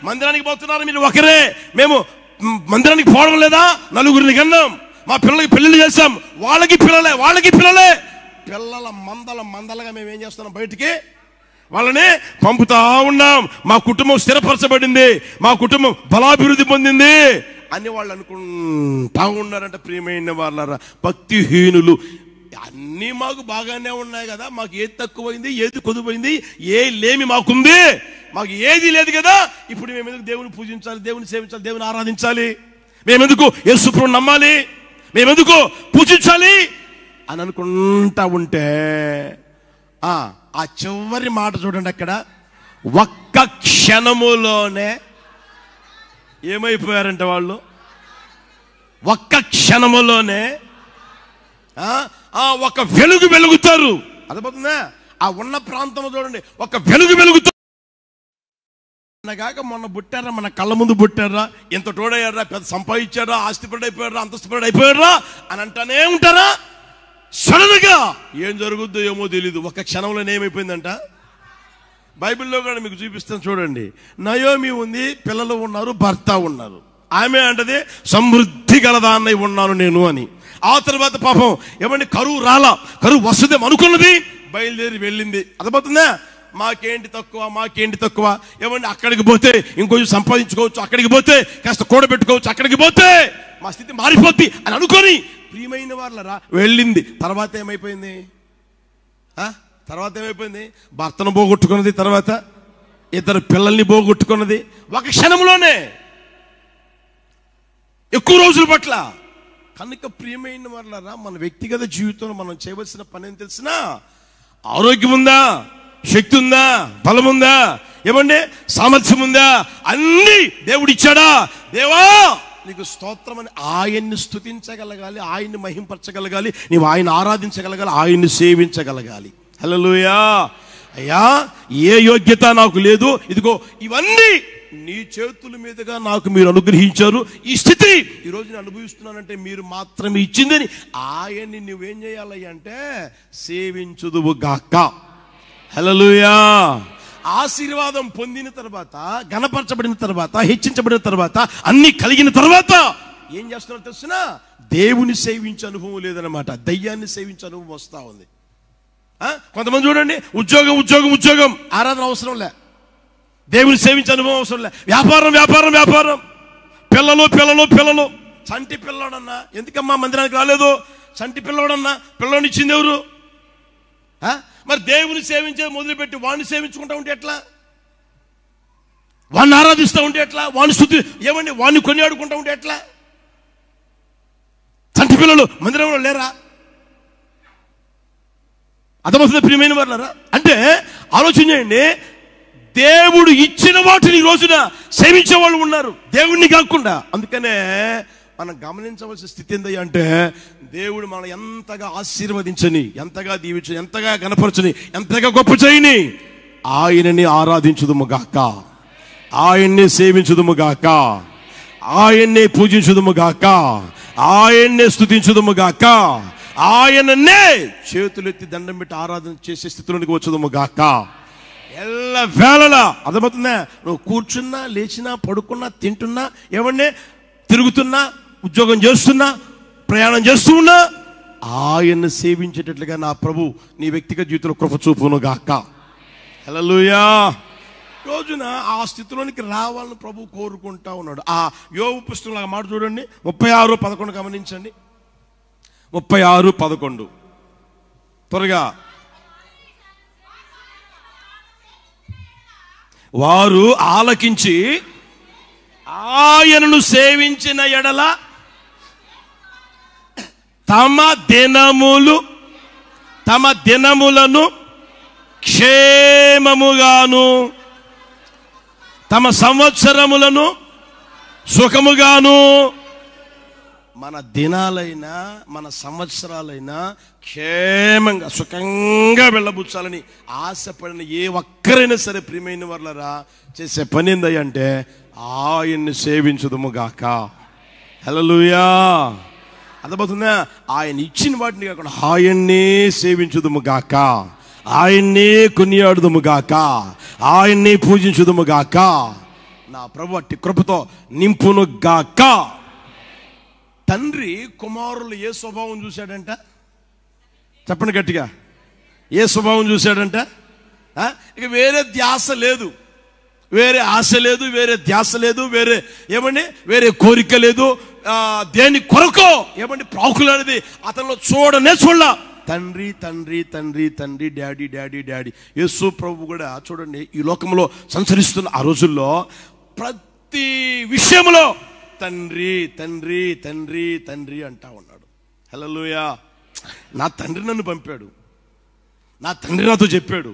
మందిరానికి పోతున్నారు మీరు ఒకరే, మేము మందిరానికి పోవడం లేదా, నలుగురిని కన్నాం, మా పిల్లలకి పెళ్లిళ్ళు చేస్తాం, వాళ్ళకి పిల్లలే పిల్లల మందలుగా మేము ఏం చేస్తున్నాం, బయటికి వాళ్ళని పంపుతా ఉన్నాం. మా కుటుంబం స్థిరపరచబడింది, మా కుటుంబం బలాభివృద్ధి పొందింది అని వాళ్ళు అనుకుంటా ఉన్నారంట. ప్రియమైన వాళ్ళారా, భక్తిహీనులు. అన్నీ మాకు బాగానే ఉన్నాయి కదా, మాకు ఏది తక్కువైంది, ఏది కొదువైంది, ఏ లేమి మాకుంది, మాకు ఏది లేదు కదా, ఇప్పుడు మేము ఎందుకు దేవుని పూజించాలి, దేవుని సేవించాలి, దేవుని ఆరాధించాలి, మేమెందుకు యేసు ప్రభువుని నమ్మాలి, మేమెందుకు పూజించాలి అని అనుకుంటా ఉంటే ఆ చివరి మాట చూడండి, అక్కడ ఒక్క క్షణములోనే ఏమైపోయారంటే వాళ్ళు, ఒక్క క్షణములోనే ఒక వెలుగు వెలుగుతారు. అర్థమవుతుందా? ఆ ఉన్న ప్రాంతం చూడండి, ఒక వెలుగు వెలుగుతారు. కాక మొన్న పుట్టారా, మన కళ్ళ ముందు పుట్టారా, ఎంత తోడయ్యారా, పెద్ద సంపాదించారా, ఆస్తిపరుడు అయిపోయారా, అంతస్తుపరుడు అయిపోయారా అని అంటానే ఉంటారా. సడన్ గా ఏం జరుగుద్దో ఏమో తెలీదు, ఒక క్షణంలోనే ఏమైపోయిందంట. బైబిల్లో కూడా మీకు చూపిస్తాను చూడండి. నయోమి ఉంది, పిల్లలు ఉన్నారు, భర్త ఉన్నారు. ఆమె అంటది సమృద్ధి గలదాన్నై ఉన్నాను నేను అని. ఆ తర్వాత పాపం ఏమండి కరువు వస్తుంది అనుకున్నది, బయలుదేరి వెళ్ళింది. అర్థమవుతుందా? మాకేంటి తక్కువ ఏమండి, అక్కడికి పోతే ఇంకొంచెం సంపాదించుకోవచ్చు, అక్కడికి పోతే కాస్త కూడబెట్టుకోవచ్చు, అక్కడికి పోతే మా స్థితి మారిపోద్ది అని అనుకొని ప్రియమైన వాళ్ళరా వెళ్ళింది. తర్వాత ఏమైపోయింది? భర్తను పోగొట్టుకున్నది, తర్వాత ఇద్దరు పిల్లల్ని పోగొట్టుకున్నది ఒక క్షణంలోనే, ఎక్కువ రోజుల పట్ల. కనుక ప్రియమైన వాళ్ళరా, మన వ్యక్తిగత జీవితంలో మనం చేయవలసిన పని ఏం తెలిసినా, ఆరోగ్యం ఉందా, శక్తి ఉందా, బలం ఉందా, ఏమండి సామర్థ్యం ఉందా, అన్ని దేవుడిచ్చాడా, దేవా నీకు స్తోత్రం అని ఆయన్ని స్తుతించగలగాలి, ఆయన్ని మహింపరచగలగాలి, నీవు ఆయన ఆరాధించగలగాలి, ఆయన్ని సేవించగలగాలి. హల్లెలూయా. అయ్యా ఏ యోగ్యత నాకు లేదు, ఇదిగో ఇవన్నీ నీ చేతుల మీదుగా నాకు మీరు అనుగ్రహించారు, ఈ స్థితి ఈరోజు నేను అనుభవిస్తున్నానంటే మీరు మాత్రమే ఇచ్చిందని ఆయన్ని నువ్వేం చేయాలి అంటే సేవించుదువు గాక. హల్లెలూయా. ఆశీర్వాదం పొందిన తర్వాత, ఘనపరచబడిన తర్వాత, హెచ్చించబడిన తర్వాత, అన్ని కలిగిన తర్వాత ఏం చేస్తున్నారో తెలుసునా, దేవుని సేవించే అనుభవం లేదనమాట, దయ్యాన్ని సేవించే అనుభవం వస్తా ఉంది. కొంతమంది చూడండి, ఉద్యోగం ఆరాధన అవసరం లే, దేవుని సేవించే అనుభవం అవసరం లే, వ్యాపారం, పిల్లలు. చంటి పిల్లడన్నా ఎందుకమ్మా మందిరానికి రాలేదు, చంటి పిల్లడన్నా పిల్లని ఇచ్చింది ఎవరు? మరి దేవుని సేవించే మొదలుపెట్టి వాడిని సేవించుకుంటా ఉంటే ఎట్లా, వాడిని ఆరాధిస్తూ ఉంటే ఎట్లా, వాడిని కొనియాడుకుంటా ఉంటే ఎట్లా? చంటి పిల్లలు మందిరంలో లేరా? అర్థమవుతుంది ప్రియమైన వాళ్ళారా? అంటే ఆలోచన చేయండి, దేవుడు ఇచ్చిన వాటిని ఈ రోజున సేవించే వాళ్ళు ఉన్నారు, దేవుడిని కాకుండా. అందుకనే మనం గమనించవలసిన స్థితి ఏంది అంటే, దేవుడు మనం ఎంతగా ఆశీర్వదించని, ఎంతగా దీవించని, ఎంతగా గణపరచని, ఎంతగా గొప్ప చేయని ఆయనని ఆరాధించుదుము గాక, ఆయన్నే సేవించుదుము గాక, ఆయన్నే పూజించుదుము గాక, ఆయన్నే స్తుతించుదుము గాక, ఆయననే చేతులెత్తి దండం పెట్టి ఆరాధన చేసే స్థితిలోనికి వచ్చుదుము గాక. ఎల్ల వేళలా. అర్థమవుతుందా? నువ్వు కూర్చున్నా, లేచినా, పడుకున్నా, తింటున్నా, ఏమండి తిరుగుతున్నా, ఉద్యోగం చేస్తున్నా, ప్రయాణం చేస్తూ ఉన్నా, ఆయన్ని సేవించేటట్లుగా నా ప్రభు నీ వ్యక్తిగత జీవితంలో కృప చూపును గాక. హల్లెలూయా. రోజున ఆ స్థితిలోనికి రావాలని ప్రభు కోరుకుంటా ఉన్నాడు. ఆ యోబు పుస్తకంలో మాట చూడండి, 36:11 గమనించండి. 36:11 త్వరగా. వారు ఆలకించి ఆయనను సేవించిన ఎడల తమ దినములను క్షేమముగాను, తమ సంవత్సరములను సుఖముగాను. మన దినాలైనా మన సంవత్సరాలైనా క్షేమంగా సుఖంగా వెళ్ళబుచ్చాలని ఆశపడిన ఏ ఒక్కరైనా సరే ప్రియమైన వాళ్ళరా చేసే పని ఏందంటే ఆయన్ని సేవించుదుము గాక. హల్లెలూయా. అర్థమవుతుందా? ఆయన ఇచ్చిన వాటిని కాకుండా ఆయన్నే సేవించుదుము గాక, ఆయన్నే కొనియాడుదుము గాక, ఆయన్నే పూజించుదుము గాక. నా ప్రభు అట్టి కృపతో నింపును గాక. తండ్రి కుమారులు ఏ స్వభావం చూశాడంట? చెప్పండి గట్టిగా. ఏ స్వభావం చూశాడంట? ఇక వేరే ధ్యాస లేదు, వేరే ఆశ లేదు, వేరే ధ్యాస లేదు, వేరే ఏమండి వేరే కోరిక లేదు. దేని కొరకో ఏమండి ప్రాకులు అనేది అతనిలో చూడలా. తండ్రి తండ్రి తండ్రి తండ్రి, డాడీ డాడీ డాడీ. యేసు ప్రభు కూడా చూడండి, ఈ లోకంలో సంచరిస్తున్న ఆ రోజుల్లో ప్రతి విషయంలో తండ్రి తండ్రి తండ్రి తండ్రి అంటా ఉన్నాడు. హల్లెలూయా. నా తండ్రి నన్ను పంపాడు, నా తండ్రి నాతో చెప్పాడు.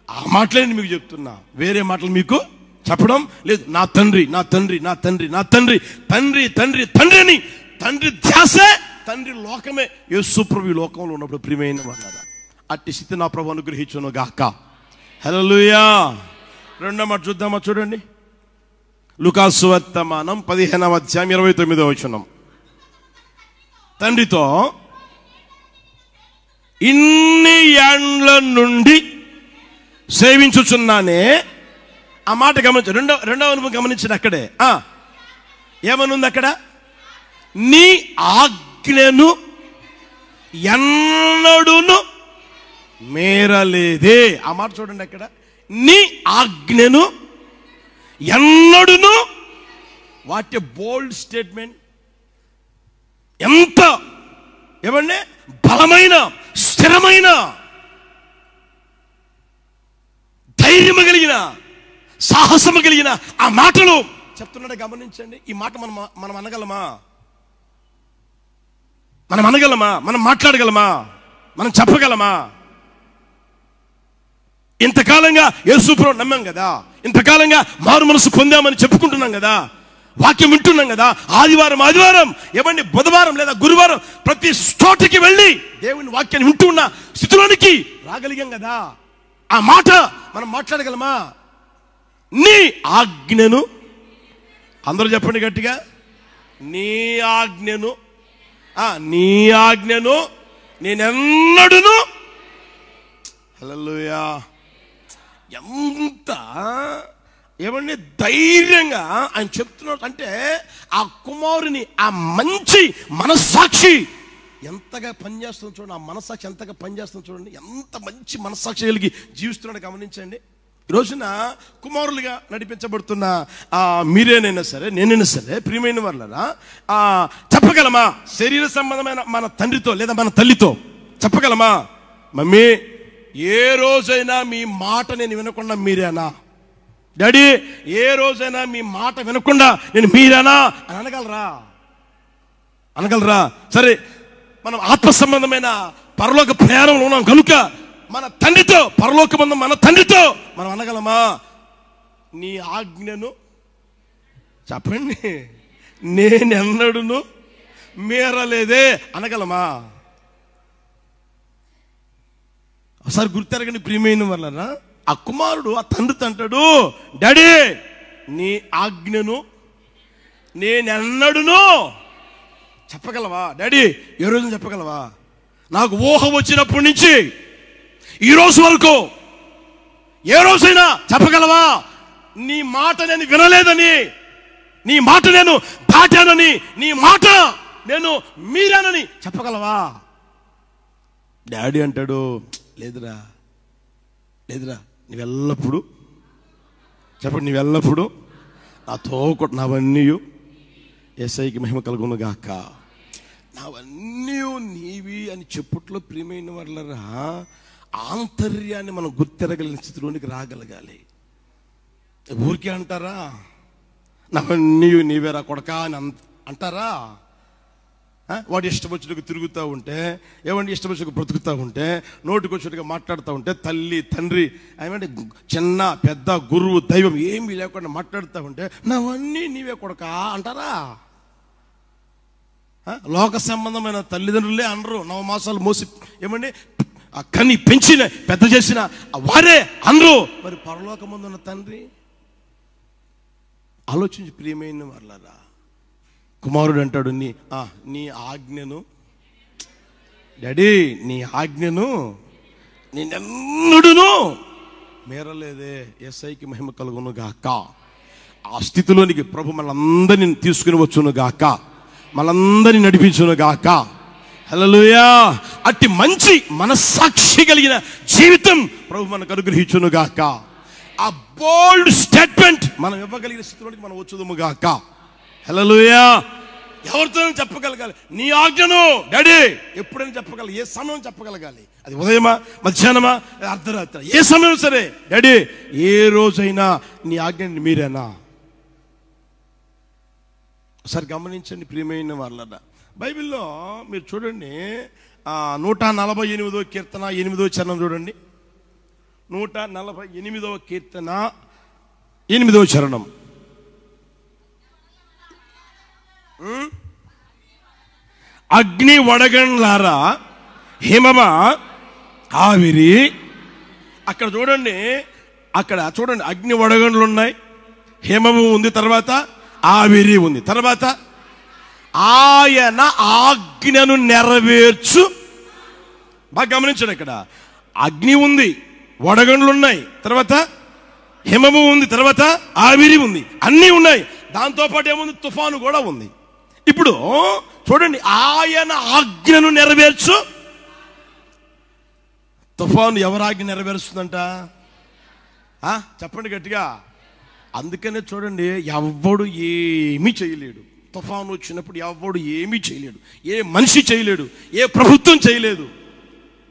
ఆ మాటలే మీకు చెప్తున్నా, వేరే మాటలు మీకు చెప్పడం లేదు. నా తండ్రి నా తండ్రి నా తండ్రి నా తండ్రి తండ్రి తండ్రి తండ్రి అని, తండ్రి ధ్యాసే తండ్రి లోకమే. యేసు ప్రభు ఈ లోకంలో ఉన్నప్పుడు ప్రియమైన వాళ్ళారా, అట్టి స్థితి నా ప్రభు అనుగ్రహించును గాక. హల్లెలూయా. రెండో మాట చూద్దామా? చూడండి, లూకాసు వర్తమానం 15వ అధ్యాయం 29వ వచనం. తండ్రితో ఇన్ని ఏండ్ల నుండి సేవించుచున్నానే. ఆ మాట గమనించు. రెండవ అనుభవం గమనించిన అక్కడే ఏమనుంది అక్కడ? నీ ఆజ్ఞను ఎన్నడును మేరలేదే. ఆ మాట చూడండి అక్కడ. నీ ఆజ్ఞను ఎన్నడును. What a bold statement! ఎంత ఏమండి బలమైన, స్థిరమైన, ధైర్యము కలిగిన, సాహసము కలిగిన ఆ మాటలు చెప్తున్నాడు. గమనించండి. ఈ మాట మనం అనగలమా? మనం అనగలమా? మనం మాట్లాడగలమా? మనం చెప్పగలమా? ఇంతకాలంగా యేసుప్రభువుని నమ్మాం కదా, ఇంతకాలంగా మారు మనసు పొందామని చెప్పుకుంటున్నాం కదా, వాక్యం వింటున్నాం కదా. ఆదివారం ఏమండి బుధవారం లేదా గురువారం ప్రతి చోటికి వెళ్ళి దేవుని వాక్యాన్ని వింటున్న స్థితిలోనికి రాగలిగాం కదా. ఆ మాట మనం మాట్లాడగలమా? నీ ఆజ్ఞను, అందరూ చెప్పండి గట్టిగా, నీ ఆజ్ఞను, నీ ఆజ్ఞను నేనెన్నడును. హల్లెలూయా. ఎంత ఏమండి ధైర్యంగా ఆయన చెప్తున్నాడు అంటే, ఆ కుమారుని ఆ మంచి మనస్సాక్షి ఎంతగా పనిచేస్తుంది చూడండి. ఆ మనస్సాక్షి ఎంతగా పనిచేస్తుంది చూడండి. ఎంత మంచి మనస్సాక్షి కలిగి జీవిస్తున్నాడు గమనించండి. ఈ రోజున కుమారులుగా నడిపించబడుతున్న మీరేనైనా సరే, నేనైనా సరే, ప్రియమైన వాళ్ళరా, చెప్పగలమా? శరీర సంబంధమైన మన తండ్రితో లేదా మన తల్లితో చెప్పగలమా? మమ్మీ, ఏ రోజైనా మీ మాట నేను వినకుండా మీరేనా? డాడీ, ఏ రోజైనా మీ మాట వినకుండా నేను మీరేనా అని అనగలరా? సరే, మనం ఆత్మ సంబంధమైన పరలోక ప్రయాణంలో ఉన్నాం కనుక మన తండ్రితో, పరలోక బంధం మన తండ్రితో మనం అనగలమా? నీ ఆజ్ఞను చెప్పండి నేనెన్నడును మీరలేదే అనగలమా? ఒకసారి గుర్తెరగని ప్రియమైన వాళ్ళరా, ఆ కుమారుడు ఆ తండ్రితో అంటాడు, డాడీ నీ ఆజ్ఞను నేనెన్నడును చెప్పగలవా? డాడీ, ఏ రోజు చెప్పగలవా? నాకు ఊహ వచ్చినప్పటి నుంచి ఈ రోజు వరకు ఏ రోజైనా చెప్పగలవా? నీ మాట నేను వినలేదని, నీ మాట నేను దాటానని, నీ మాట నేను మీరానని చెప్పగలవా? డాడీ అంటాడు, లేదురా నీవెల్లప్పుడు చెప్పండి, నీవెల్లప్పుడు నాతో నావన్నీ యేసయ్యకి మహిమ కలుగును గాక, నావన్నీ నీవి అని చెప్పుట్లో ప్రియమైన వాళ్ళరా ఆంతర్యాన్ని మనం గుర్తెరగలిగిన స్థితిలోనికి రాగలగాలి. ఊరికే అంటారా నావన్నీ నీవేరా కొడకా అని అంటారా? వాడు ఇష్టం వచ్చినట్టు తిరుగుతూ ఉంటే, ఏమంటే ఇష్టం వచ్చినట్టు బ్రతుకుతూ ఉంటే, నోటికి వచ్చినట్టుగా మాట్లాడుతూ ఉంటే, తల్లి తండ్రి ఏమంటే చిన్న పెద్ద గురువు దైవం ఏమీ లేకుండా మాట్లాడుతూ ఉంటే నావన్నీ నీవే కొడకా అంటారా? లోక సంబంధమైన తల్లిదండ్రులే అనరు. 9 మాసాలు మోసి ఏమండి కని పెంచిన పెద్ద చేసిన వారే అనరు. మరి పరలోకమందు ఉన్న తండ్రి ఆలోచించి ప్రియమైన వాళ్ళరా, కుమారుడు అంటాడు, నీ ఆజ్ఞను డాడీ నీ ఆజ్ఞను నేనెన్నడును మేరలేదే. యేసయ్యకి మహిమ కలుగును గాక. ఆ స్థితిలోనికి ప్రభు మనందరిని తీసుకుని వచ్చును గాక, మనందరిని నడిపించును గాక. హల్లెలూయా. అట్టి మంచి మనస్సాక్షి కలిగిన జీవితం ప్రభు మనకు అనుగ్రహించును గాక. ఆ బోల్డ్ స్టేట్మెంట్ మనం ఇవ్వగలిగిన స్థితిలోనికి మనం వచ్చుదుము గాక. హల్లెలూయా. ఎవరితో చెప్పగలగాలి? నీ ఆజ్ఞను డాడీ ఎప్పుడైనా చెప్పగలగాలి. ఏ సమయం చెప్పగలగాలి? అది ఉదయమా, మధ్యాహ్నమా, అర్ధరాత్రి, ఏ సమయం సరే. డాడీ ఏ రోజైనా నీ ఆజ్ఞని మీరేనా? ఒకసారి గమనించండి ప్రియమైన వాళ్ళ. బైబిల్లో మీరు చూడండి, 148వ కీర్తన 8వ చరణం చూడండి. 148వ కీర్తన 8వ చరణం. అగ్ని వడగండ్లారా హిమమ ఆవిరి. అక్కడ చూడండి, అక్కడ చూడండి, అగ్ని వడగండ్లు ఉన్నాయి, హిమము ఉంది, తర్వాత ఆవిరి ఉంది, తర్వాత ఆయన ఆజ్ఞను నెరవేర్చు. బాగా గమనించండి, ఇక్కడ అగ్ని ఉంది, వడగండ్లు ఉన్నాయి, తర్వాత హిమము ఉంది, తర్వాత ఆవిరి ఉంది, అన్నీ ఉన్నాయి. దాంతోపాటు ఏముంది? తుఫాను కూడా ఉంది. ఇప్పుడు చూడండి, ఆయన ఆజ్ఞను నెరవేర్చు. తుఫాను ఎవరి ఆజ్ఞ నెరవేరుస్తుందంట? చెప్పండి గట్టిగా. అందుకనే చూడండి, ఎవ్వడు ఏమీ చేయలేడు. తుఫాను వచ్చినప్పుడు ఎవ్వడు ఏమీ చేయలేడు. ఏ మనిషి చేయలేడు, ఏ ప్రభుత్వం చేయలేదు.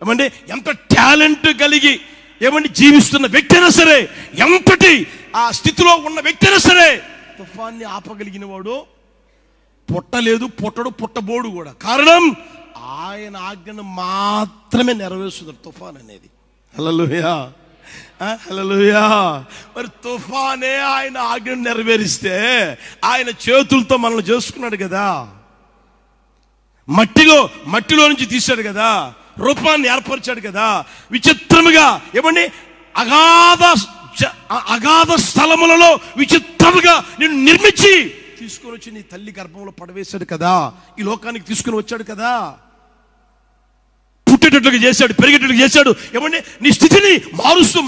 ఏమంటే ఎంత టాలెంట్ కలిగి ఏమంటే జీవిస్తున్న వ్యక్తి అయినా సరే, ఎంతటి ఆ స్థితిలో ఉన్న వ్యక్తి అయినా సరే, తుఫాన్ని ఆపగలిగిన వాడు పుట్టలేదు, పుట్టడు, పుట్టబోడు కూడా. కారణం ఆయన ఆజ్ఞను మాత్రమే నెరవేరుస్తుంది తుఫాన్ అనేది. హల్లెలూయా, హల్లెలూయా. మరి తుఫానే ఆయన ఆజ్ఞను నెరవేరిస్తే ఆయన చేతులతో మనల్ని చేసుకున్నాడు కదా, మట్టిలో నుంచి తీశాడు కదా, రూపాన్ని ఏర్పరిచాడు కదా. విచిత్రముగా ఏమండి అగాధ స్థలములలో విచిత్రముగా నిన్ను నిర్మించి తీసుకొని వచ్చి నీ తల్లి గర్భంలో పడవేశాడు కదా, ఈ లోకానికి తీసుకుని వచ్చాడు కదా, పుట్టేటట్లుగా చేశాడు, పెరిగేటట్లుగా చేశాడు. ఏమంటే నీ స్థితిని మారుస్తూ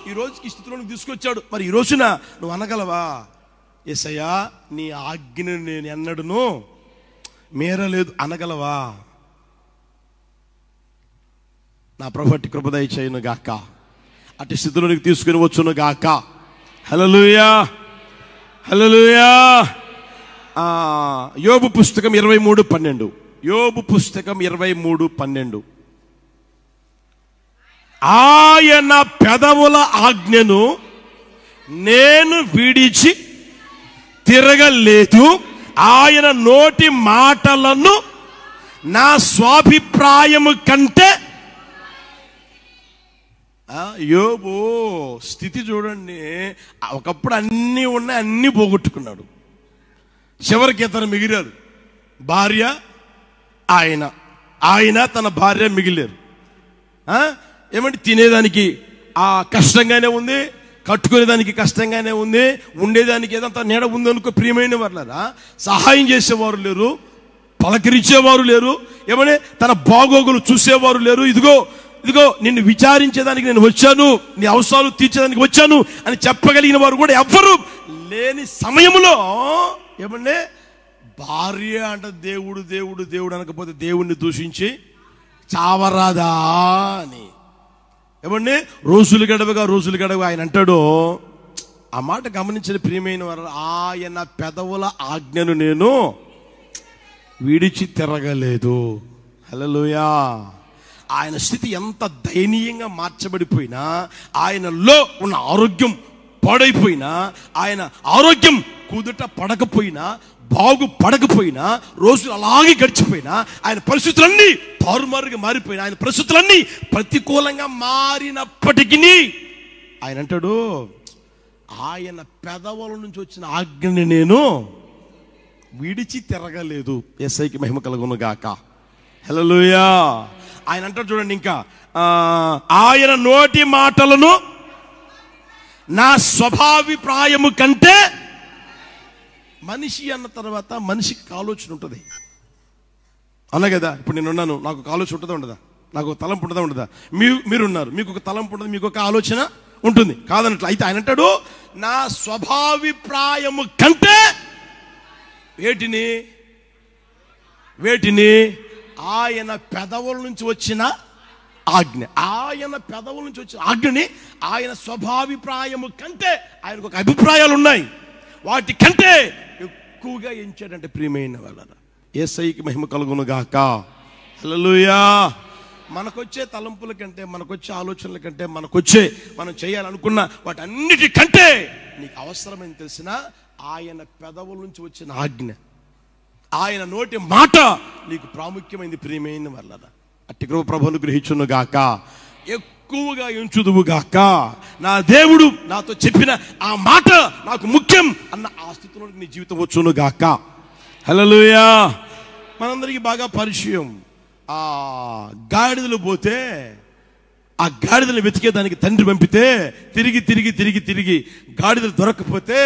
ఈ రోజుకి ఈ స్థితిలోనికి తీసుకొచ్చాడు. మరి ఈ రోజున నువ్వు అనగలవా, యేసయ్యా నీ ఆజ్ఞను నేను ఎన్నడూను మేరలేదు అనగలవా? నా ప్రభు అట్టి కృప దయచేయును గాక, అట్టి స్థితిలోనికి తీసుకుని వచ్చును గాక. హల్లెలూయా, హల్లెలూయా. యోబు పుస్తకం 23:12. యోబు పుస్తకం 23:12. ఆయన పెదవుల ఆజ్ఞను నేను విడిచి తిరగలేదు, ఆయన నోటి మాటలను నా స్వాభిప్రాయము కంటే. యోబు స్థితి చూడండి, ఒకప్పుడు అన్నీ ఉన్నాయి, అన్నీ పోగొట్టుకున్నాడు. చివరికి ఇతను మిగిలారు, భార్య ఆయన తన భార్య మిగిలారు. ఏమంటే తినేదానికి కష్టంగానే ఉంది, కట్టుకునేదానికి కష్టంగానే ఉంది, ఉండేదానికి ఏదంతా నీడ ఉందనుకో. ప్రియమైన వాళ్ళారా, సహాయం చేసేవారు లేరు, పలకరించేవారు లేరు, ఏమని తన బాగోగులు చూసేవారు లేరు. ఇదిగో నిన్ను విచారించేదానికి నేను వచ్చాను, నీ అవసరాలు తీర్చేదానికి వచ్చాను అని చెప్పగలిగిన వారు కూడా ఎవ్వరూ లేని సమయంలో ఏమంటే భార్య అంట దేవుడు అనకపోతే దేవుణ్ణి దూషించి చావరాదా అని. ఏమండి రోజులు గడవగా ఆయన అంటాడు, ఆ మాట గమనించిన ప్రియమైన వారు, ఆయన పెదవుల ఆజ్ఞను నేను విడిచి తిరగలేదు. హల్లెలూయా. ఆయన స్థితి ఎంత దయనీయంగా మార్చబడిపోయినా, ఆయనలో ఉన్న ఆరోగ్యం పాడైపోయినా, ఆయన ఆరోగ్యం కుదుట పడకపోయినా, బాగుపడకపోయినా, రోజులు అలాగే గడిచిపోయినా, ఆయన పరిస్థితులన్నీ తారుమారుగా మారిపోయినా, ఆయన పరిస్థితులన్నీ ప్రతికూలంగా మారినప్పటికీ ఆయన అంటాడు, ఆయన పెదవుల నుంచి వచ్చిన ఆజ్ఞని నేను విడిచి తిరగలేదు. యేసయ్యకి మహిమ కలుగును గాక. హల్లెలూయా. ఆయన అంటాడు చూడండి, ఇంకా ఆయన నోటి మాటలను నా స్వభావిప్రాయము కంటే. మనిషి అన్న తర్వాత మనిషికి ఆలోచన ఉంటుంది అన్న కదా. ఇప్పుడు నేనున్నాను, నాకు ఆలోచన ఉంటుందా ఉండదా? నాకు తలంపు ఉంటుందా ఉండదా? మీరున్నారు, మీకు ఒక తలంపు ఉంటుంది, మీకు ఒక ఆలోచన ఉంటుంది కాదనట్లు. అయితే ఆయన అంటాడు, నా స్వభావిప్రాయము కంటే వేటిని ఆయన పెదవుల నుంచి వచ్చిన ఆజ్ఞ, ఆయన పెదవుల నుంచి వచ్చిన ఆజ్ఞని ఆయన స్వభావిప్రాయము కంటే, ఆయనకు ఒక అభిప్రాయాలు ఉన్నాయి, వాటి కంటే ఎక్కువగా ఎంచాడంటే. ప్రియమైన వాళ్ళ యేసయ్యకి మహిమ కలుగును గాక. హల్లెలూయా. మనకొచ్చే తలంపుల కంటే, మనకొచ్చే ఆలోచనల కంటే, మనం చేయాలనుకున్న వాటన్నిటికంటే నీకు అవసరమని తెలిసిన ఆయన పెదవుల నుంచి వచ్చిన ఆజ్ఞ, ఆయన నోటి మాట నీకు ప్రాముఖ్యమైనది. ప్రియమైన వాళ్ళ అట్టి కృప ప్రభువును గ్రహించును గాక. ఎక్కువగా ఎంచుదువు గాక. నా దేవుడు నాతో చెప్పిన ఆ మాట నాకు ముఖ్యం అన్న ఆ స్థితిలో నీ జీవితం వచ్చును గాక. హల్లెలూయా. మనందరికీ బాగా పరిచయం. ఆ గాడిదలు పోతే, ఆ గాడిదలు వెతికేదానికి తండ్రి పంపితే తిరిగి గాడిదలు దొరకకపోతే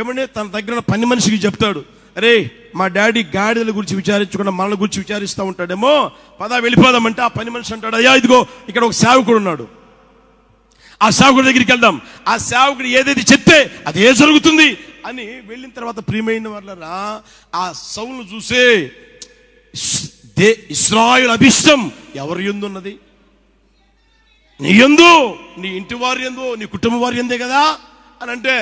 ఏమంటే తన దగ్గర పని మనిషికి చెప్తాడు, అరే మా డాడీ గాడిదల గురించి విచారించకుండా మనల గురించి విచారిస్తూ ఉంటాడేమో, పదా వెళ్ళిపోదామంటే ఆ పని మనిషి అంటాడు, అయ్యా ఇదిగో ఇక్కడ ఒక సేవకుడు ఉన్నాడు, ఆ సేవకుడి దగ్గరికి వెళ్దాం, ఆ సేవకుడు ఏదైతే చెప్తే అదే జరుగుతుంది అని వెళ్ళిన తర్వాత ప్రియమైన వాళ్ళరా ఆ సౌలును చూసే ఇశ్రాయేలు అభిష్టం ఎవరి యందు ఉన్నది? నీ యందు, నీ ఇంటి వారి యందు, నీ కుటుంబం వారి యందే కదా అని అంటే,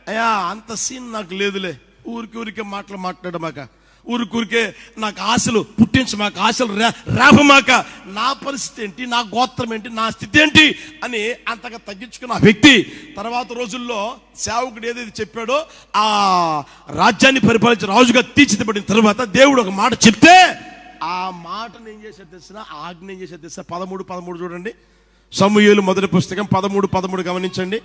అయ్యా అంత సీన్ నాకు లేదులే, ఊరికే మాట్లాడమాక, ఊరికే నాకు ఆశలు పుట్టించమాక, ఆశలు రేపమాక, నా పరిస్థితి ఏంటి, నా గోత్రం ఏంటి, నా స్థితి ఏంటి అని అంతగా తగ్గించుకున్న ఆ వ్యక్తి తర్వాత రోజుల్లో సేవకుడు ఏదైతే చెప్పాడో ఆ రాజ్యాన్ని పరిపాలించిన రాజుగా తీర్చిదిద్దబడిన తర్వాత దేవుడు ఒక మాట చెప్తే ఆ మాటను ఏం చేసేది తెలిసిన, ఆజ్ఞ ఏం చేసేది తెలిసిన. 13 చూడండి, సమూయేలు మొదటి పుస్తకం 13 గమనించండి.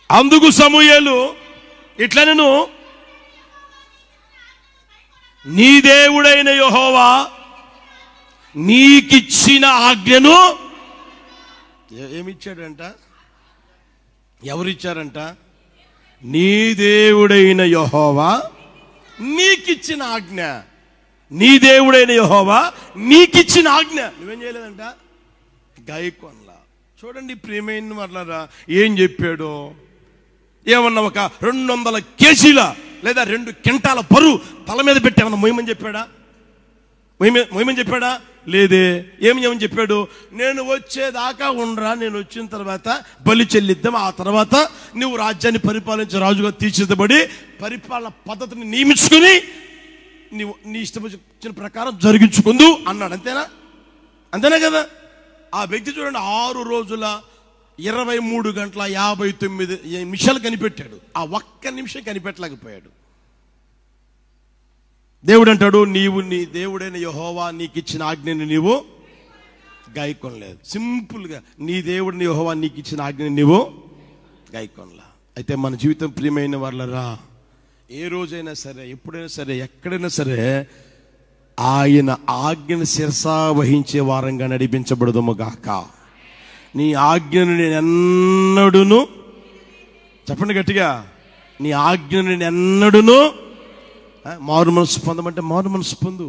అందుకు సమూయేలు ఇట్లా, నేను నీ దేవుడైన యెహోవా నీకిచ్చిన ఆజ్ఞను ఏమిచ్చాడంట? ఎవరిచ్చారంట? నీ దేవుడైన యెహోవా నీకిచ్చిన ఆజ్ఞ. నీ దేవుడైన యెహోవా నీకిచ్చిన ఆజ్ఞ నువ్వేం చేయలేదంట, గాయకొనలా. చూడండి ప్రియమైన వాళ్ళారా ఏం చెప్పాడో. ఏమన్నా ఒక 200 కేజీల లేదా 2 క్వింటాల బరువు తల మీద పెట్టి ఏమన్నా మొయ్యమని చెప్పాడా? లేదే. ఏమని చెప్పాడు? నేను వచ్చేదాకా ఉండరా, నేను వచ్చిన తర్వాత బలి చెల్లిద్దాం, ఆ తర్వాత నువ్వు రాజ్యాన్ని పరిపాలించే రాజుగా తీర్చిదిద్దబడి పరిపాలన పద్ధతిని నియమించుకుని నీవు నీ ఇష్టం వచ్చిన ప్రకారం జరిగించుకుందు అన్నాడు. అంతేనా కదా? ఆ వ్యక్తి చూడండి 6 రోజుల 23 గంటల 59 నిమిషాలు కనిపెట్టాడు. ఆ ఒక్క నిమిషం కనిపెట్టలేకపోయాడు. దేవుడు అంటాడు, నీవు నీ దేవుడైన యెహోవా నీకు ఇచ్చిన ఆజ్ఞని నీవు గాయకొనలేదు. సింపుల్గా నీ దేవుడిని యెహోవా నీకు ఇచ్చిన ఆజ్ఞని నీవు గాయకొనలా. అయితే మన జీవితం ప్రియమైన వాళ్ళరా ఏ రోజైనా సరే, ఎప్పుడైనా సరే, ఎక్కడైనా సరే ఆయన ఆజ్ఞను శిరసా వహించే వారంగా నడిపించబడదుము గాక. నీ ఆజ్ఞను నేను ఎన్నడును, చెప్పండి గట్టిగా, నీ ఆజ్ఞను నేను ఎన్నడును. మారు మనసు పొందమంటే మారు మనసు పొందు,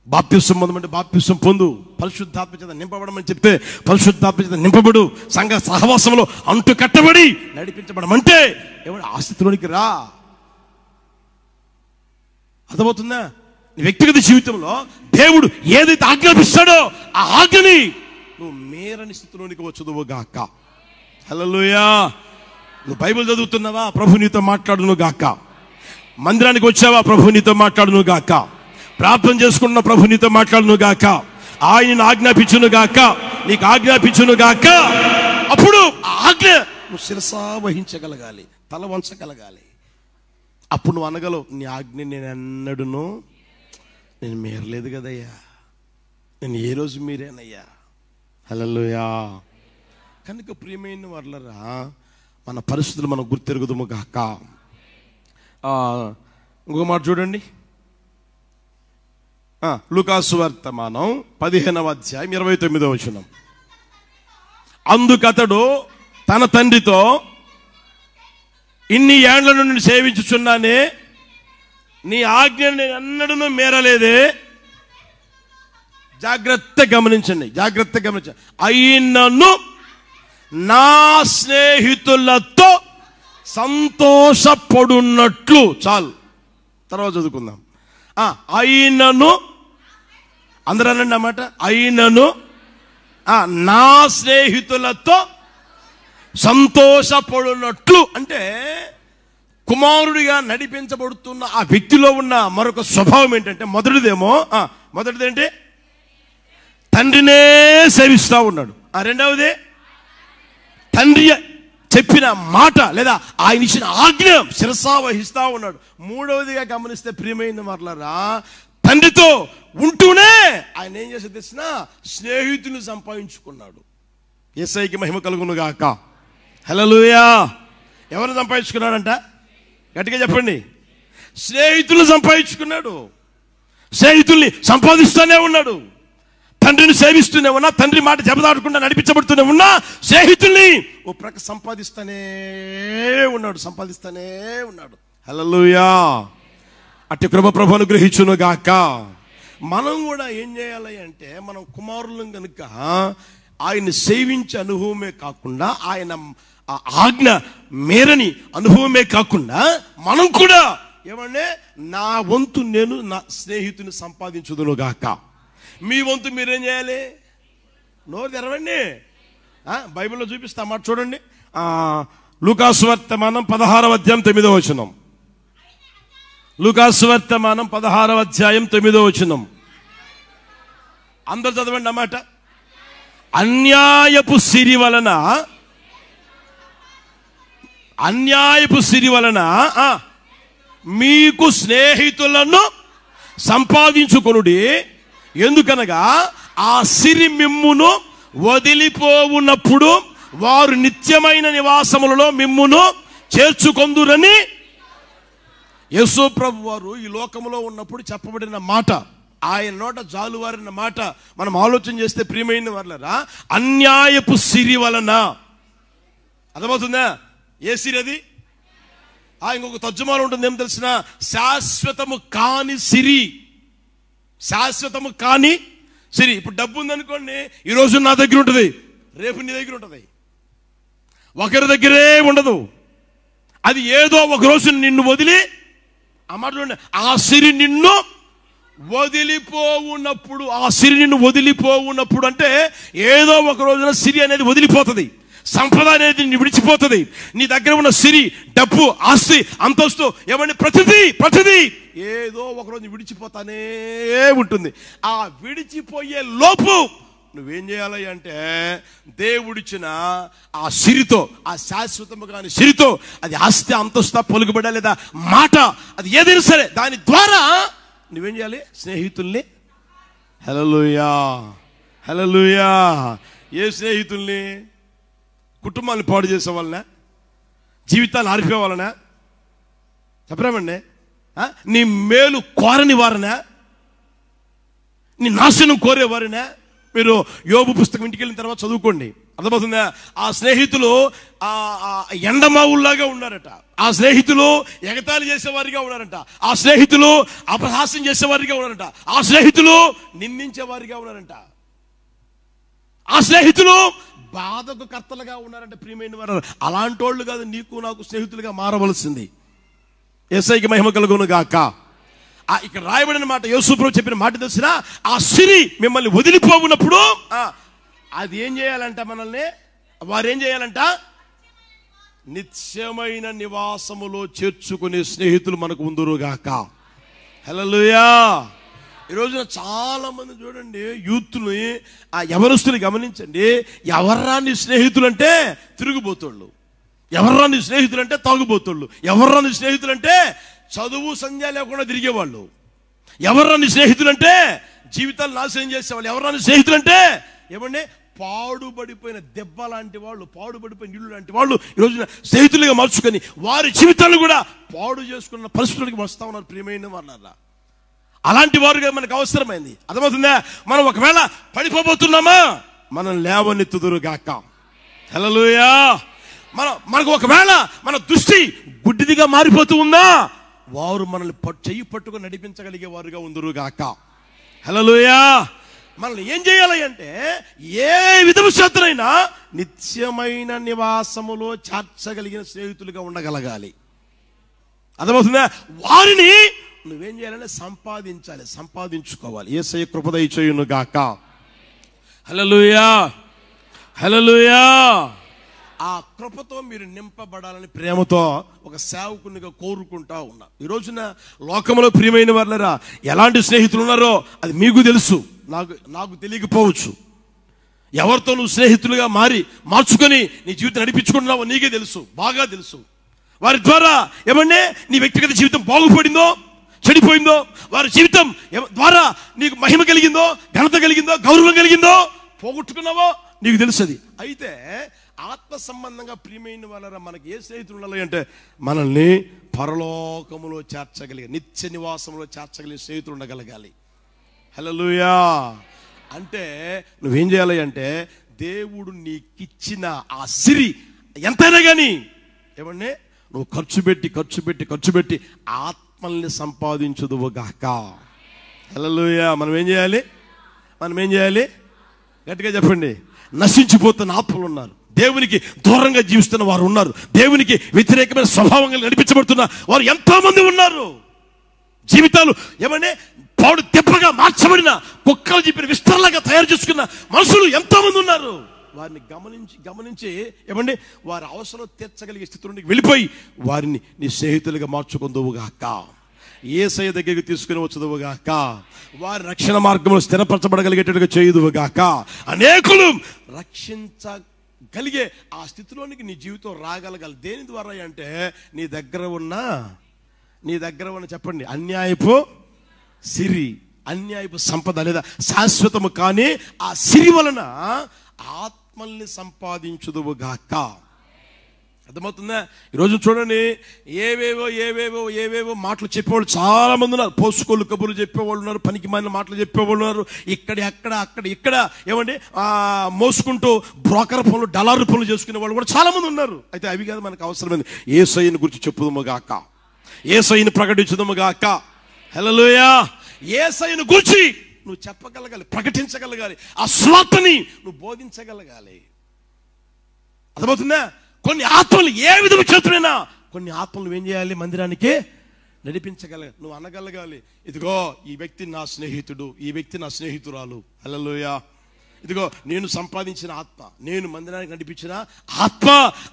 బాప్తిసం పొందమంటే బాప్తిసం పొందు, పరిశుద్ధాత్మ చేత నింపబడమని చెప్తే పరిశుద్ధాత్మ చేత నింపబడు, సంఘ సహవాసంలో అంటు కట్టబడి నడిపించబడమంటే ఎవడు ఆ స్థితిలోనికి రా. అర్థమవుతుందా? నీ వ్యక్తిగత జీవితంలో దేవుడు ఏదైతే ఆజ్ఞాపిస్తాడో ఆ ఆజ్ఞని నువ్వు మేరని స్థితిలోనికి వచ్చుదువు గాక. హల్లెలూయా. నువ్వు బైబిల్ చదువుతున్నావా? ప్రభు నీతో మాట్లాడును గాక. మందిరానికి వచ్చావా? ప్రభు నీతో మాట్లాడును గాక. ప్రార్థన చేసుకున్న ప్రభు నీతో మాట్లాడును గాక. ఆయన ఆజ్ఞాపించును గాక, నీకు ఆజ్ఞాపించును గాక. అప్పుడు ఆజ్ఞ నువ్వు శిరసా వహించగలగాలి, తల వంచగలగాలి. అప్పుడు నువ్వు అనగలవు, నీ ఆజ్ఞ నేను మేరలేదు కదయ్యా, నేను ఏ రోజు మీరేనయ్యా. హల్లెలూయా. కనుక ప్రియమైన వాళ్ళరా మన పరిస్థితులు మనం గుర్తెరుగుదుము గాక. ఇంకొక మాట చూడండి, లూకాసు వర్తమానం 15వ అధ్యాయం 29వ వచనం. అందుకతడు తన తండ్రితో, ఇన్ని ఏండ్ల నుండి సేవించుచున్నానే, నీ ఆజ్ఞను నేను ఎన్నడూ మేరలేదే. జాగ్రత్తగా గమనించండి. అయినను నా స్నేహితులతో సంతోషపడున్నట్లు. చాలు, తర్వాత చదువుకుందాం. అయినను, అందరూ అనండి అన్నమాట, అయినను నా స్నేహితులతో సంతోషపడున్నట్లు. అంటే కుమారుడిగా నడిపించబడుతున్న ఆ వ్యక్తిలో ఉన్న మరొక స్వభావం ఏంటంటే, మొదటిదేంటి, తండ్రినే సేవిస్తూ ఉన్నాడు. రెండవది, తండ్రి చెప్పిన మాట లేదా ఆయన ఇచ్చిన ఆజ్ఞ శిరసా వహిస్తా ఉన్నాడు. మూడవదిగా గమనిస్తే ప్రియమైన వారలారా, తండ్రితో ఉంటూనే ఆయన ఏం చేసే తెలిసిన స్నేహితుని సంపాదించుకున్నాడు. యేసయ్యకి మహిమ కలుగును గాక. హల్లెలూయా. ఎవరు సంపాదించుకున్నాడంట? గట్టిగా చెప్పండి. స్నేహితులు సంపాదించుకున్నాడు. స్నేహితుల్ని సంపాదిస్తూనే ఉన్నాడు. తండ్రిని సేవిస్తూనే ఉన్నా, తండ్రి మాట జబదాడకుండా నడిపించబడుతూనే ఉన్నా, స్నేహితుల్ని ఓ ప్రక్క సంపాదిస్తూనే ఉన్నాడు. హల్లెలూయా. అట్టి కృప ప్రభు అనుగ్రహించును గాక. మనం కూడా ఏం చేయాలి అంటే, మనం కుమారులను కనుక ఆయన్ని సేవించే అనుభవమే కాకుండా, ఆయన ఆజ్ఞ మేరని అనుభవమే కాకుండా, మనం కూడా ఏమంటే నా వంతు నేను నా స్నేహితుని సంపాదించుదును గాక. మీ వంతు మీరేం చేయాలి? నోరు తెరవండి. బైబిల్లో చూపిస్తా మాట చూడండి. లూకాసు వర్తమానం 16వ అధ్యాయం 9వ వచనం. లూకాసు వర్తమానం 16వ అధ్యాయం 9వ వచనం. అందరు చదవండి అన్నమాట. అన్యాయపు సిరి వలన మీకు స్నేహితులను సంపాదించుకొనుడి. ఎందుకనగా ఆ సిరి మిమ్మును వదిలిపోవునప్పుడు వారు నిత్యమైన నివాసములలో మిమ్మును చేర్చుకొందురని యేసు ప్రభు వారు ఈ లోకంలో ఉన్నప్పుడు చెప్పబడిన మాట, ఆయన నోట జాలువారిన మాట మనం ఆలోచన చేస్తే ప్రియమైన వారలారా, అన్యాయపు సిరి వలన. అర్థమవుతుందా? ఏ సిరి అది? ఇంకొక తర్జుమానం ఉంటుంది, ఏం తెలిసిన, శాశ్వతము కాని సిరి. శాశ్వతము కాని సిరి. ఇప్పుడు డబ్బు ఉందనుకోండి, ఈరోజు నా దగ్గర ఉంటుంది, రేపు నీ దగ్గర ఉంటుంది, ఒకరి దగ్గరే ఉండదు. అది ఏదో ఒక రోజు నిన్ను వదిలి, ఆ మాటలు, ఆ సిరి నిన్ను వదిలిపోవున్నప్పుడు అంటే ఏదో ఒక రోజున సిరి అనేది వదిలిపోతుంది, సంపద అనేది విడిచిపోతుంది. నీ దగ్గర ఉన్న సిరి, డబ్బు, ఆస్తి, అంతస్తు, ఏమని ప్రతిదీ ఏదో ఒకరోజు విడిచిపోతానే ఉంటుంది. ఆ విడిచిపోయే లోపు నువ్వేం చేయాలి అంటే, దేవుడిచ్చిన ఆ సిరితో, ఆ శాశ్వతము కాని సిరితో, అది ఆస్తి, అంతస్తు, పలుకుబడ లేదా మాట, అది ఏదైనా సరే, దాని ద్వారా నువ్వేం చేయాలి? స్నేహితుల్ని. హల్లెలూయా, హల్లెలూయా. ఏ స్నేహితుల్ని? కుటుంబాన్ని పాడు చేసే వాళ్ళన, జీవితాన్ని ఆరిపే వాళ్ళన చెప్పరామండి? నీ మేలు కోరని వారనా, నీ నాశనం కోరేవారినా? మీరు యోబు పుస్తకం ఇంటికి వెళ్ళిన తర్వాత చదువుకోండి, అర్థమవుతుందా? ఆ స్నేహితులు ఎండమావుల్లాగా ఉన్నారట. ఆ స్నేహితులు ఎగతాళి చేసేవారిగా ఉన్నారంట. ఆ స్నేహితులు అపహాస్యం చేసేవారిగా ఉన్నారంట. ఆ స్నేహితులు నిందించేవారిగా ఉన్నారంట. ఆ స్నేహితులు బాధకు కర్తలుగా ఉన్నారంటే ప్రియమైన వారు. అలాంటి వాళ్ళు కాదు నీకు నాకు స్నేహితులుగా మారవలసింది. యేసయ్యకి మహిమ కలుగును గాక. ఇక్కడ రాయబడిన మాట, యేసు ప్రభు చెప్పిన మాట తెలిసిన, ఆ సిరి మిమ్మల్ని వదిలిపోవునప్పుడు అది ఏం చేయాలంట? మనల్ని వారేం చేయాలంట? నిత్యమైన నివాసములో చేర్చుకునే స్నేహితులు మనకు ఉందురుగాక. హల్లెలూయా. ఈ రోజున చాలా మంది చూడండి, యూత్ని, ఆ యవనస్తుని గమనించండి. ఎవర్రా నీ స్నేహితులు అంటే తిరుగుబోతోళ్ళు, ఎవర్రా నీ స్నేహితులు అంటే తాగుబోతోళ్ళు, ఎవర్రా నీ స్నేహితులు అంటే చదువు సంధ్య లేకుండా తిరిగేవాళ్ళు, ఎవర్రా నీ స్నేహితులు అంటే జీవితాలు నాశనం చేసేవాళ్ళు, ఎవర్రా నీ స్నేహితులు అంటే ఏమండి పాడుబడిపోయిన దెబ్బ లాంటి వాళ్ళు, పాడుబడిపోయిన ఇల్లు లాంటి వాళ్ళు ఈ రోజున స్నేహితులుగా మార్చుకొని వారి జీవితాలను కూడా పాడు చేసుకున్న పరిస్థితులకి వస్తా ఉన్నారు ప్రియమైన వాళ్ళ. అలాంటి వారుగా మనకు అవసరమైంది. అర్థమవుతుందా? మనం ఒకవేళ పడిపోబోతున్నామా, మనం లేవనెత్తుదురుగాక. హల్లెలూయా. మనకు ఒకవేళ మన దృష్టి గుడ్డిదిగా మారిపోతూ ఉందా, వారు మనల్ని చెయ్యి పట్టుకొని నడిపించగలిగే వారుగా ఉందురుగాక. హల్లెలూయా. మనల్ని ఏం చేయాలి అంటే ఏ విధము చేతనైనా నిత్యమైన నివాసములో చేర్చగలిగిన స్నేహితులుగా ఉండగలగాలి. అర్థమవుతుందా? వారిని నువ్వేం చేయాలంటే సంపాదించాలి, సంపాదించుకోవాలి. యేసయ్య కృప దయచేయును గాక. హల్లెలూయా, హల్లెలూయా. ఆ కృపతో మీరు నింపబడాలని ప్రేమతో ఒక సేవకునిగా కోరుకుంటా ఉన్నా. ఈ రోజున లోకంలో ప్రియమైన వాళ్ళరా ఎలాంటి స్నేహితులు ఉన్నారో అది మీకు తెలుసు, నాకు తెలియకపోవచ్చు. ఎవరితో నువ్వు స్నేహితులుగా మార్చుకొని నీ జీవితం నడిపించుకుంటున్నావో నీకే తెలుసు, బాగా తెలుసు. వారి ద్వారా ఏమంటే నీ వ్యక్తిగత జీవితం బాగుపడిందో చెడిపోయిందో, వారి జీవితం ద్వారా నీకు మహిమ కలిగిందో, ఘనత కలిగిందో, గౌరవం కలిగిందో, పోగొట్టుకున్నావో నీకు తెలుసు. అయితే ఆత్మ సంబంధంగా ప్రియమైన వాళ్ళరా మనకి ఏ స్నేహితులు ఉండాలి అంటే మనల్ని పరలోకములో చేర్చగలిగే, నిత్య నివాసంలో చేర్చగలిగే స్నేహితులు ఉండగలగాలి. హల్లెలూయా. అంటే నువ్వేం చేయాలి అంటే దేవుడు నీకిచ్చిన ఆ సిరి ఎంతైనా కానీ ఏమంటే నువ్వు ఖర్చు పెట్టి ఆత్మల్ని సంపాదించుదువుగాక. హల్లెలూయా. మనం ఏం చేయాలి? గట్టిగా చెప్పండి. నశించిపోతున్న ఆత్మలు ఉన్నారు, దేవునికి దూరంగా జీవిస్తున్న వారు ఉన్నారు, దేవునికి వ్యతిరేకమైన స్వభావంగా నడిపించబడుతున్న వారు ఎంతో మంది ఉన్నారు. జీవితాలు ఏమంటే పాడు దెబ్బగా మార్చబడిన కుక్కలు చెప్పిన విస్తరణగా తయారు చేసుకున్న మనుషులు ఎంతో మంది ఉన్నారు. వారిని గమనించి ఏమండి వారి అవసరం తీర్చగలిగే స్థితిలోకి వెళ్ళిపోయి వారిని నీ స్నేహితులుగా మార్చుకుందువుగాక. యేసయ్య దగ్గరికి తీసుకుని వచ్చుదువుగాక. వారి రక్షణ మార్గంలో స్థిరపరచబడగలిగేటట్టుగా చేయుదువుగాక. అనేకులు రక్షించగలిగే ఆ స్థితిలోనికి నీ జీవితం రాగలగాలి. దేని ద్వారా అంటే నీ దగ్గర ఉన్న చెప్పండి అన్యాయపు సిరి, అన్యాయపు సంపద లేదా శాశ్వతము కానీ ఆ సిరి వలన ఆత్మల్ని సంపాదించుదువుగాక. అర్థమవుతుందా? ఈరోజు చూడండి, ఏవేవో మాటలు చెప్పేవాళ్ళు చాలా మంది ఉన్నారు. పోసుకోళ్ళు కబుర్లు చెప్పేవాళ్ళు ఉన్నారు, పనికి మాలిన మాటలు చెప్పేవాళ్ళు ఉన్నారు. ఇక్కడ ఏమండి మోసుకుంటూ బ్రోకర్ పనులు, డలారు పనులు చేసుకునే వాళ్ళు కూడా చాలా మంది ఉన్నారు. అయితే అవి కాదు మనకు అవసరమైంది. యేసయ్యను గురించి చెప్పుదుముగాక, యేసయ్యను ప్రకటించుదుముగాక. హల్లెలూయా. యేసయ్యను గురించి నువ్వు చెప్పగలగాలి, ప్రకటించగలగాలి, ఆ స్వార్థని నువ్వు బోధించగలగాలి. అర్థమవుతుందా? కొన్ని ఆత్మలు ఏ విధంగా చేతులైనా కొన్ని ఆత్మలు నువ్వేం చేయాలి? మందిరానికి నడిపించగలగాలి. నువ్వు అనగలగాలి, ఇదిగో ఈ వ్యక్తి నా స్నేహితుడు, ఈ వ్యక్తి నా స్నేహితురాలు. హల్లెలూయా. ఇదిగో నేను సంపాదించిన ఆత్మ, నేను మందిరానికి నడిపించిన ఆత్మ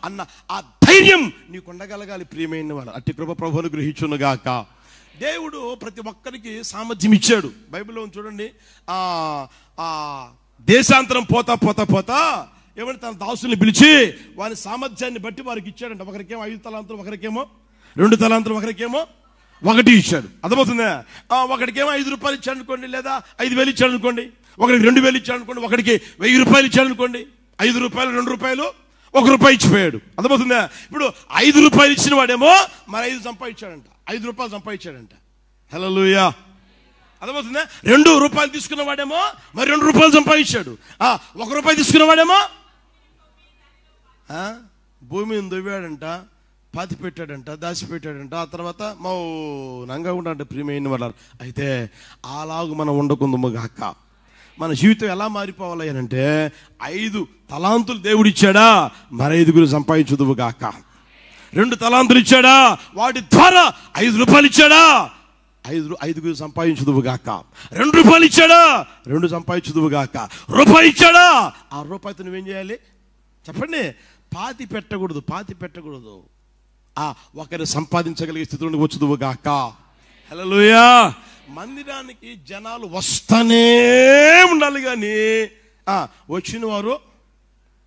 అన్న ఆ ధైర్యం నీకు ఉండగలగాలి. ప్రియమైన వాడు అట్టి కృప ప్రభువును గ్రహించునుగాక. దేవుడు ప్రతి ఒక్కరికి సామర్థ్యం ఇచ్చాడు. బైబిల్లో చూడండి, దేశాంతరం పోతా ఏమంటే తన దాసుల్ని పిలిచి వారి సామర్థ్యాన్ని బట్టి వారికి ఇచ్చాడంట. ఒకరికేమో 5 తలాంతులు, ఒకరికేమో 2 తలాంతులు, ఒకరికేమో 1 ఇచ్చాడు. అర్థమవుతుందా? ఒకడికేమో 5 రూపాయలు ఇచ్చాడు అనుకోండి, లేదా 5,000 ఇచ్చాడు అనుకోండి, ఒకరికి 2,000 ఇచ్చాడు అనుకోండి, ఒకడికి 1,000 రూపాయలు ఇచ్చాడు అనుకోండి. 5 రూపాయలు, 2 రూపాయలు, 1 రూపాయి ఇచ్చిపోయాడు. అర్థమవుతుందా? ఇప్పుడు 5 రూపాయలు ఇచ్చిన వాడేమో మరి 5 సంపాదించాడంట, 5 రూపాయలు సంపాదించాడంట. హల్లెలూయా. అర్థమవుతుందా? 2 రూపాయలు తీసుకున్న వాడేమో మరి 2 రూపాయలు సంపాదించాడు. 1 రూపాయి తీసుకున్న వాడేమో భూమిని దువ్వాడంట, పాతి పెట్టాడంట, దాచిపెట్టాడంట. ఆ తర్వాత మౌనంగా ఉంటాడంట. ప్రియమైన వాళ్ళ అయితే అలాగూ మనం ఉండకుందుముగాక. మన జీవితం ఎలా మారిపోవాలి అంటే 5 తలాంతులు దేవుడు ఇచ్చాడా, మరి 5 సంపాదించుదువుగాక. 2 తలాంతులు ఇచ్చాడా, వాటి ద్వారా 5 రూపాయలు ఇచ్చాడా, 5 సంపాదించుదువుగాక. 2 రూపాయలు ఇచ్చాడా, 2 సంపాదించుదువుగాక. రూపాయి ఇచ్చాడా, ఆ రూపాయితో నువ్వేం చేయాలి చెప్పండి? పాతి పెట్టకూడదు. ఒకరు సంపాదించగలిగే స్థితిలోకి వచ్చుదువుగాక. హల్లెలూయా. మందిరానికి జనాలు వస్తానే ఉండాలి కానీ వచ్చిన వారు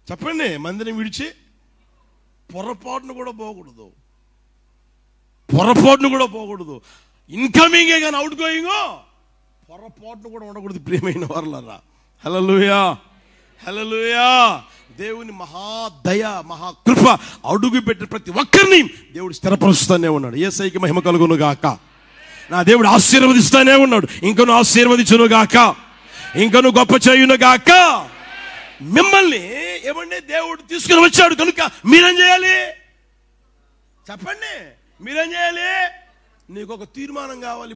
చెప్పండి మందిరం విడిచి పొరపాటును కూడా పోకూడదు. ఇన్కమింగే కానీ అవుట్ గోయింగ్ పొరపాటును కూడా ఉండకూడదు. ప్రియమైన వారలారా. హల్లెలూయా. దేవుని మహాదయ, మహాకృప అడుగు పెట్టిన ప్రతి ఒక్కరిని దేవుడు స్థిరపరుస్తూనే ఉన్నాడు. యేసయ్యకి మహిమ కలుగును గాక. నా దేవుడు ఆశీర్వదిస్తూనే ఉన్నాడు. ఇంకను ఆశీర్వదించును గాక, ఇంకను గొప్ప చేయును గాక. మిమ్మల్ని ఏమంటే దేవుడు తీసుకుని వచ్చాడు కనుక మీరేం చేయాలి చెప్పండి? మీరేం చేయాలి? నీకు ఒక తీర్మానం కావాలి.